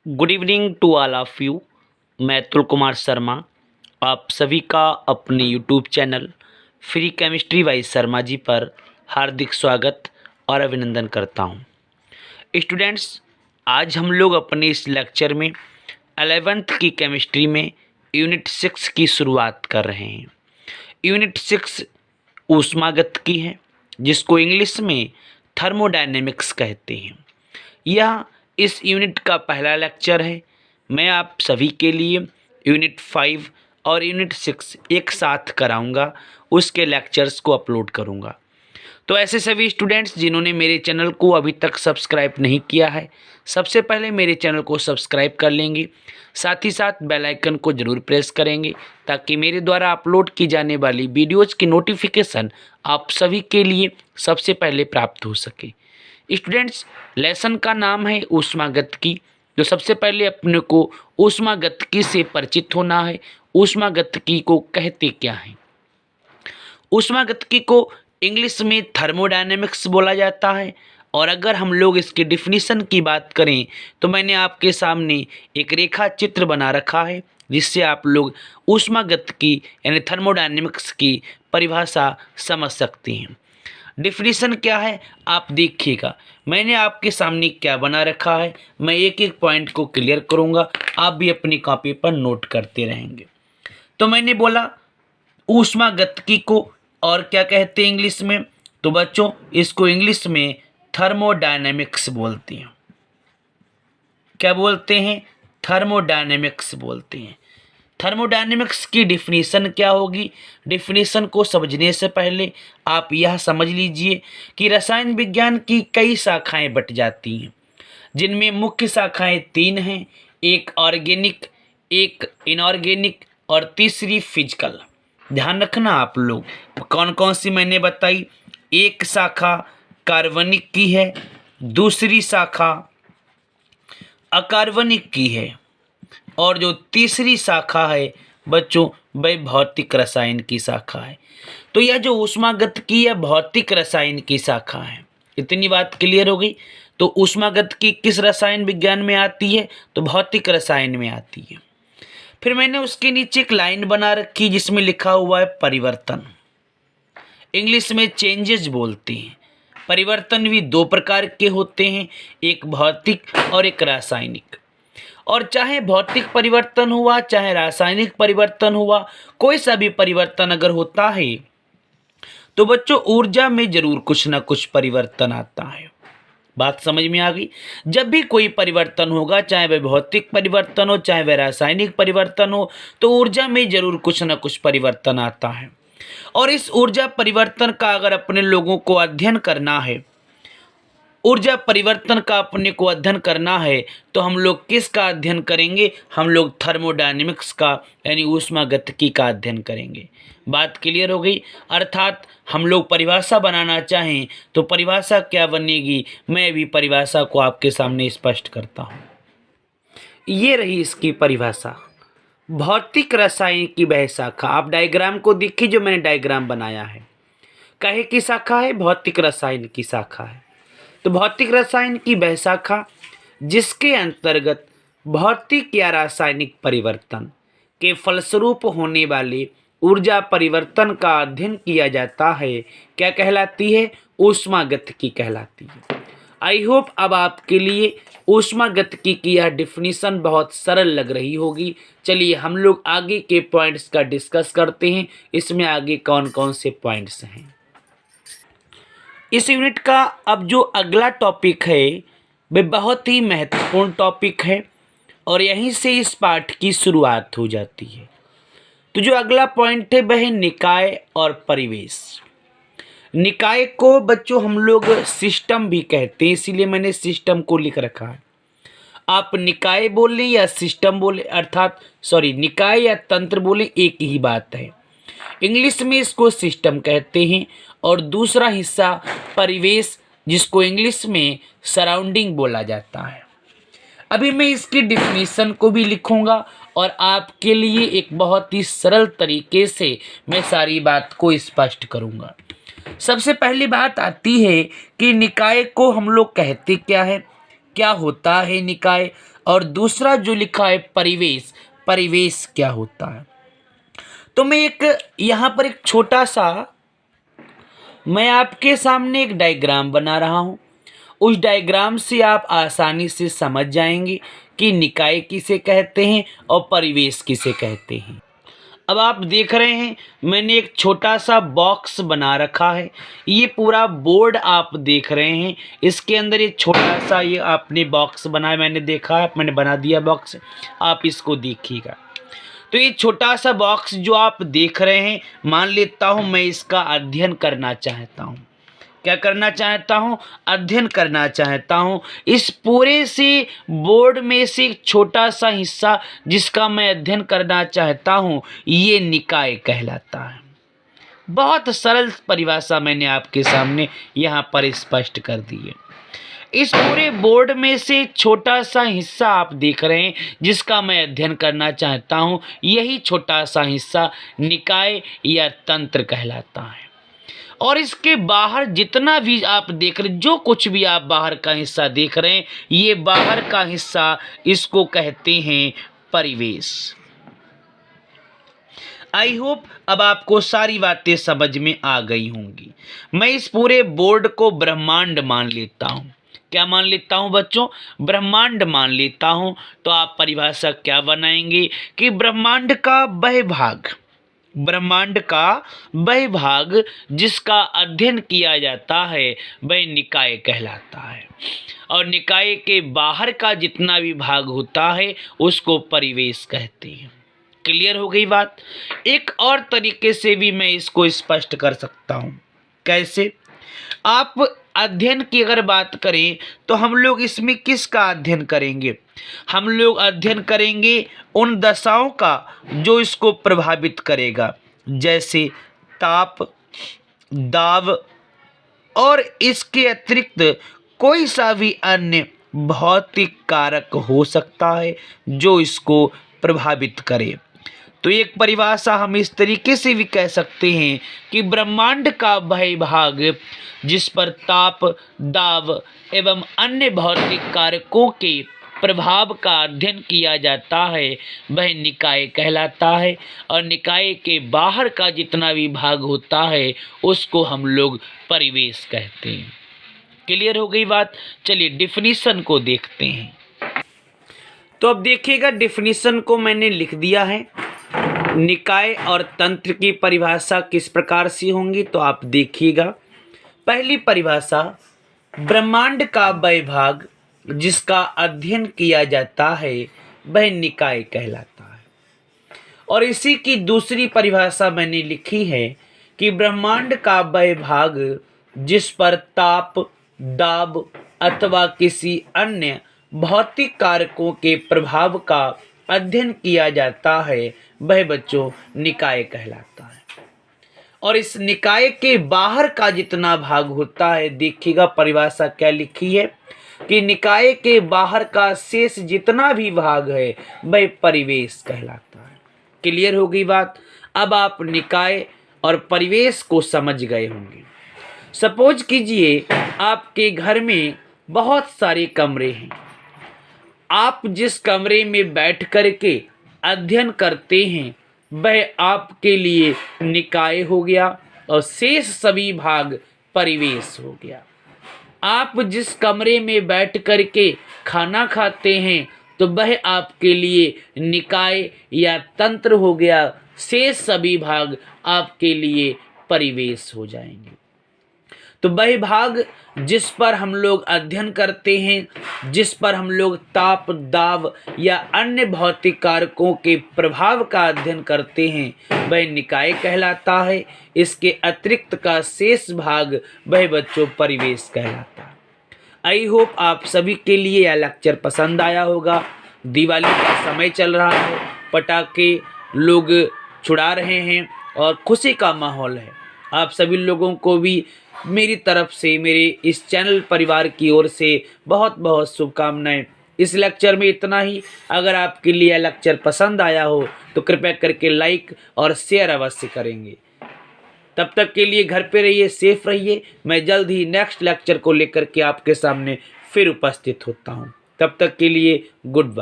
Good evening to all of you. मैं अतुल कुमार शर्मा आप सभी का अपने YouTube channel free chemistry by Sharma ji पर हार्दिक स्वागत और अभिनंदन करता हूं। स्टूडेंट्स, आज हम लोग अपने इस लेक्चर में 11th की केमिस्ट्री में यूनिट 6 की शुरुआत कर रहे हैं। यूनिट 6 ऊष्मागतिकी है, जिसको इंग्लिश में थर्मोडायनेमिक्स कहते हैं। यह इस यूनिट का पहला लेक्चर है। मैं आप सभी के लिए यूनिट 5 और यूनिट 6 एक साथ कराऊंगा, उसके लेक्चर्स को अपलोड करूंगा। तो ऐसे सभी स्टूडेंट्स जिन्होंने मेरे चैनल को अभी तक सब्सक्राइब नहीं किया है, सबसे पहले मेरे चैनल को सब्सक्राइब कर लेंगे, साथ ही साथ बेल आइकन को ज़रूर प्रेस करेंगे ताकि मेरे द्वारा अपलोड की जाने वाली वीडियोज़ की नोटिफिकेशन आप सभी के लिए सबसे पहले प्राप्त हो सके। स्टूडेंट्स, लेसन का नाम है ऊष्मागतिकी। तो सबसे पहले अपने को ऊष्मागतिकी से परिचित होना है। ऊष्मागतिकी को कहते क्या है? ऊष्मागतिकी को इंग्लिश में थर्मोडायनेमिक्स बोला जाता है। और अगर हम लोग इसके डिफिनीशन की बात करें तो मैंने आपके सामने एक रेखा चित्र बना रखा है, जिससे आप लोग ऊष्मागतिकी यानी थर्मोडायनेमिक्स की परिभाषा समझ सकते हैं। डिफिनीशन क्या है आप देखिएगा। मैंने आपके सामने क्या बना रखा है, मैं एक एक पॉइंट को क्लियर करूंगा, आप भी अपनी कॉपी पर नोट करते रहेंगे। तो मैंने बोला ऊष्मागतिकी को और क्या कहते हैं इंग्लिश में, तो बच्चों इसको इंग्लिश में थर्मोडायनेमिक्स बोलते हैं। क्या बोलते हैं? थर्मोडायनेमिक्स बोलते हैं। थर्मोडायनेमिक्स की डिफिनीशन क्या होगी? डिफिनीशन को समझने से पहले आप यह समझ लीजिए कि रसायन विज्ञान की कई शाखाएं बट जाती हैं, जिनमें मुख्य शाखाएं 3 हैं। एक ऑर्गेनिक, एक इनऑर्गेनिक और तीसरी फिजिकल। ध्यान रखना आप लोग कौन कौन सी मैंने बताई। एक शाखा कार्बनिक की है, दूसरी शाखा अकार्बनिक की है, और जो तीसरी शाखा है बच्चों वह भौतिक रसायन की शाखा है। तो यह जो ऊष्मागतिकी है भौतिक रसायन की शाखा है। इतनी बात क्लियर हो गई। तो ऊष्मागतिकी किस रसायन विज्ञान में आती है? तो भौतिक रसायन में आती है। फिर मैंने उसके नीचे एक लाइन बना रखी जिसमें लिखा हुआ है परिवर्तन। इंग्लिश में चेंजेस बोलते हैं। परिवर्तन भी 2 प्रकार के होते हैं, एक भौतिक और एक रासायनिक। और चाहे भौतिक परिवर्तन हुआ चाहे रासायनिक परिवर्तन हुआ, कोई सा भी परिवर्तन अगर होता है तो बच्चों ऊर्जा में जरूर कुछ ना कुछ परिवर्तन आता है। बात समझ में आ गई? जब भी कोई परिवर्तन होगा, चाहे वह भौतिक परिवर्तन हो चाहे वह रासायनिक परिवर्तन हो, तो ऊर्जा में जरूर कुछ ना कुछ परिवर्तन आता है। और इस ऊर्जा परिवर्तन का अगर अपने लोगों को अध्ययन करना है, ऊर्जा परिवर्तन का अपने को अध्ययन करना है, तो हम लोग किसका अध्ययन करेंगे? हम लोग थर्मोडायनेमिक्स का यानी ऊष्मागतिकी का अध्ययन करेंगे। बात क्लियर हो गई? अर्थात हम लोग परिभाषा बनाना चाहें तो परिभाषा क्या बनेगी, मैं भी परिभाषा को आपके सामने स्पष्ट करता हूँ। ये रही इसकी परिभाषा। भौतिक रसायन की वह शाखा, आप डायग्राम को देखिए जो मैंने डायग्राम बनाया है, काहे की शाखा है? भौतिक रसायन की शाखा है। तो भौतिक रसायन की वह शाखा जिसके अंतर्गत भौतिक या रासायनिक परिवर्तन के फलस्वरूप होने वाले ऊर्जा परिवर्तन का अध्ययन किया जाता है, क्या कहलाती है? ऊष्मागतिकी कहलाती है। आई होप अब आपके लिए ऊष्मागतिकी की यह डिफिनीशन बहुत सरल लग रही होगी। चलिए हम लोग आगे के पॉइंट्स का डिस्कस करते हैं। इसमें आगे कौन कौन से पॉइंट्स हैं। इस यूनिट का अब जो अगला टॉपिक है वह बहुत ही महत्वपूर्ण टॉपिक है और यहीं से इस पाठ की शुरुआत हो जाती है। तो जो अगला पॉइंट है वह है निकाय और परिवेश। निकाय को बच्चों हम लोग सिस्टम भी कहते हैं, इसीलिए मैंने सिस्टम को लिख रखा है। आप निकाय बोलें या सिस्टम बोले, अर्थात निकाय या तंत्र बोले, एक ही बात है। इंग्लिश में इसको सिस्टम कहते हैं और दूसरा हिस्सा परिवेश, जिसको इंग्लिश में सराउंडिंग बोला जाता है। अभी मैं इसकी डिफिनीशन को भी लिखूंगा और आपके लिए एक बहुत ही सरल तरीके से मैं सारी बात को स्पष्ट करूंगा। सबसे पहली बात आती है कि निकाय को हम लोग कहते क्या है, क्या होता है निकाय। और दूसरा जो लिखा है परिवेश, परिवेश क्या होता है। तो मैं एक यहाँ पर एक छोटा सा मैं आपके सामने एक डायग्राम बना रहा हूँ। उस डायग्राम से आप आसानी से समझ जाएंगे कि निकाय किसे कहते हैं और परिवेश किसे कहते हैं। अब आप देख रहे हैं मैंने एक छोटा सा बॉक्स बना रखा है। ये पूरा बोर्ड आप देख रहे हैं, इसके अंदर एक छोटा सा ये आपने बॉक्स बनाया, मैंने देखा है, मैंने बना दिया बॉक्स, आप इसको देखिएगा। तो ये छोटा सा बॉक्स जो आप देख रहे हैं, मान लेता हूँ मैं इसका अध्ययन करना चाहता हूँ। क्या करना चाहता हूँ? अध्ययन करना चाहता हूँ। इस पूरे से बोर्ड में से एक छोटा सा हिस्सा जिसका मैं अध्ययन करना चाहता हूँ, ये निकाय कहलाता है। बहुत सरल परिभाषा मैंने आपके सामने यहाँ पर स्पष्ट कर दी है। इस पूरे बोर्ड में से छोटा सा हिस्सा आप देख रहे हैं जिसका मैं अध्ययन करना चाहता हूँ, यही छोटा सा हिस्सा निकाय या तंत्र कहलाता है। और इसके बाहर जितना भी आप देख रहे, जो कुछ भी आप बाहर का हिस्सा देख रहे हैं, ये बाहर का हिस्सा, इसको कहते हैं परिवेश। आई होप अब आपको सारी बातें समझ में आ गई होंगी। मैं इस पूरे बोर्ड को ब्रह्मांड मान लेता हूँ। क्या मान लेता हूँ बच्चों? ब्रह्मांड मान लेता हूँ। तो आप परिभाषा क्या बनाएंगे कि ब्रह्मांड का वह भाग, ब्रह्मांड का वह भाग जिसका अध्ययन किया जाता है वह निकाय कहलाता है। और निकाय के बाहर का जितना भी भाग होता है उसको परिवेश कहते हैं। क्लियर हो गई बात? एक और तरीके से भी मैं इसको स्पष्ट कर सकता हूँ। कैसे? आप अध्ययन की अगर बात करें तो हम लोग इसमें किसका अध्ययन करेंगे? हम लोग अध्ययन करेंगे उन दशाओं का जो इसको प्रभावित करेगा, जैसे ताप, दाब और इसके अतिरिक्त कोई सा भी अन्य भौतिक कारक हो सकता है जो इसको प्रभावित करे। तो एक परिभाषा हम इस तरीके से भी कह सकते हैं कि ब्रह्मांड का वह भाग जिस पर ताप, दाब एवं अन्य भौतिक कारकों के प्रभाव का अध्ययन किया जाता है वह निकाय कहलाता है। और निकाय के बाहर का जितना भी भाग होता है उसको हम लोग परिवेश कहते हैं। क्लियर हो गई बात? चलिए डिफिनीशन को देखते हैं। तो अब देखिएगा, डिफिनीशन को मैंने लिख दिया है। निकाय और तंत्र की परिभाषा किस प्रकार से होंगी तो आप देखिएगा। पहली परिभाषा, ब्रह्मांड का वह भाग जिसका अध्ययन किया जाता है वह निकाय कहलाता है। और इसी की दूसरी परिभाषा मैंने लिखी है कि ब्रह्मांड का वह भाग जिस पर ताप, दाब अथवा किसी अन्य भौतिक कारकों के प्रभाव का अध्ययन किया जाता है वह बच्चों निकाय कहलाता है। और इस निकाय के बाहर का जितना भाग होता है, देखिएगा परिभाषा क्या लिखी है कि निकाय के बाहर का शेष जितना भी भाग है वह परिवेश कहलाता है। क्लियर हो गई बात? अब आप निकाय और परिवेश को समझ गए होंगे। सपोज कीजिए आपके घर में बहुत सारे कमरे हैं। आप जिस कमरे में बैठ कर के अध्ययन करते हैं वह आपके लिए निकाय हो गया और शेष सभी भाग परिवेश हो गया। आप जिस कमरे में बैठ कर के खाना खाते हैं तो वह आपके लिए निकाय या तंत्र हो गया, शेष सभी भाग आपके लिए परिवेश हो जाएंगे। तो वह भाग जिस पर हम लोग अध्ययन करते हैं, जिस पर हम लोग ताप, दाब या अन्य भौतिक कारकों के प्रभाव का अध्ययन करते हैं वह निकाय कहलाता है। इसके अतिरिक्त का शेष भाग वह बच्चों परिवेश कहलाता है। आई होप आप सभी के लिए यह लेक्चर पसंद आया होगा। दिवाली का समय चल रहा है, पटाखे लोग छुड़ा रहे हैं और खुशी का माहौल है। आप सभी लोगों को भी मेरी तरफ से, मेरे इस चैनल परिवार की ओर से बहुत बहुत शुभकामनाएं। इस लेक्चर में इतना ही। अगर आपके लिए यह लेक्चर पसंद आया हो तो कृपया करके लाइक और शेयर अवश्य करेंगे। तब तक के लिए घर पे रहिए, सेफ रहिए। मैं जल्द ही नेक्स्ट लेक्चर को लेकर के आपके सामने फिर उपस्थित होता हूँ। तब तक के लिए गुड बाय।